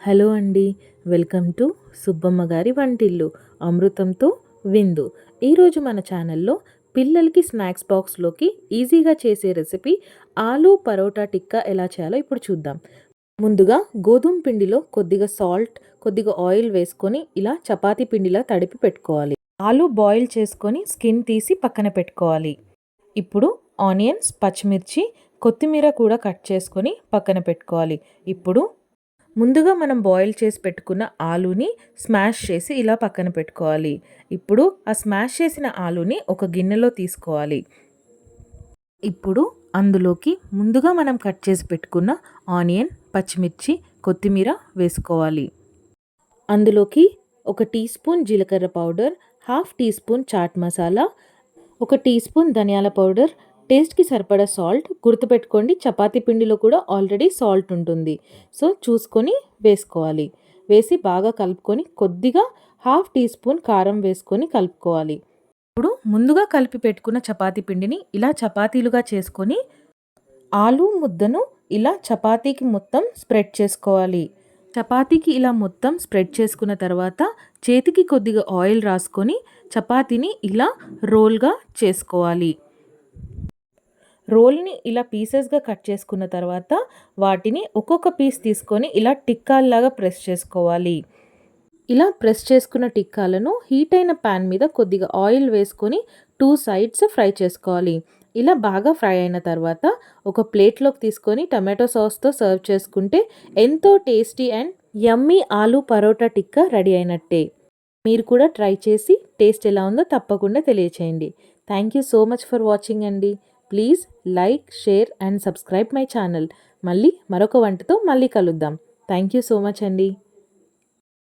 Hello అండి. Welcome to Subbamma గారి వంటిల్లు అమృతంతో విందు. ఈరోజు మన ఛానల్లో పిల్లలకి స్నాక్స్ బాక్స్లోకి ఈజీగా చేసే రెసిపీ ఆలూ పరోటా టిక్కా ఎలా చేయాలో ఇప్పుడు చూద్దాం. ముందుగా గోధుమ పిండిలో కొద్దిగా సాల్ట్, కొద్దిగా ఆయిల్ వేసుకొని ఇలా చపాతీ పిండిలా తడిపి పెట్టుకోవాలి. ఆలూ బాయిల్ చేసుకొని స్కిన్ తీసి పక్కన పెట్టుకోవాలి. ఇప్పుడు ఆనియన్స్, పచ్చిమిర్చి, కొత్తిమీర కూడా కట్ చేసుకొని పక్కన పెట్టుకోవాలి. ఇప్పుడు ముందుగా మనం బాయిల్ చేసి పెట్టుకున్న ఆలూని స్మాష్ చేసి ఇలా పక్కన పెట్టుకోవాలి. ఇప్పుడు ఆ స్మాష్ చేసిన ఆలూని ఒక గిన్నెలో తీసుకోవాలి. ఇప్పుడు అందులోకి ముందుగా మనం కట్ చేసి పెట్టుకున్న ఆనియన్, పచ్చిమిర్చి, కొత్తిమీర వేసుకోవాలి. అందులోకి 1 టీ స్పూన్ జీలకర్ర powder, half teaspoon chaat masala, 1 teaspoon ధనియాల పౌడర్, టేస్ట్కి సరిపడా సాల్ట్. గుర్తుపెట్టుకోండి, చపాతీ పిండిలో కూడా ఆల్రెడీ సాల్ట్ ఉంటుంది, సో చూసుకొని వేసుకోవాలి. వేసి బాగా కలుపుకొని కొద్దిగా హాఫ్ టీ స్పూన్ కారం వేసుకొని కలుపుకోవాలి. ఇప్పుడు ముందుగా కలిపి పెట్టుకున్న చపాతీ పిండిని ఇలా చపాతీలుగా చేసుకొని ఆలూ ముద్దను ఇలా చపాతీకి మొత్తం స్ప్రెడ్ చేసుకోవాలి. చపాతీకి ఇలా మొత్తం స్ప్రెడ్ చేసుకున్న తర్వాత చేతికి కొద్దిగా ఆయిల్ రాసుకొని చపాతీని ఇలా రోల్గా చేసుకోవాలి. రోల్ని ఇలా పీసెస్గా కట్ చేసుకున్న తర్వాత వాటిని ఒక్కొక్క పీస్ తీసుకొని ఇలా టిక్కాల్లాగా ప్రెస్ చేసుకోవాలి. ఇలా ప్రెస్ చేసుకున్న టిక్కాలను హీట్ అయిన ప్యాన్ మీద కొద్దిగా ఆయిల్ వేసుకొని 2 సైడ్స్ ఫ్రై చేసుకోవాలి. ఇలా బాగా ఫ్రై అయిన తర్వాత ఒక ప్లేట్లోకి తీసుకొని టమాటో సాస్తో సర్వ్ చేసుకుంటే ఎంతో tasty and yummy aloo paratha tikka ready అయినట్టే. మీరు కూడా ట్రై చేసి టేస్ట్ ఎలా ఉందో తప్పకుండా తెలియచేయండి. Thank you so much for watching అండి. Please like, share and subscribe my channel. మళ్ళీ మరొక వంటతో మళ్ళీ కలుద్దాం. థ్యాంక్ యూ సో మచ్ అండి.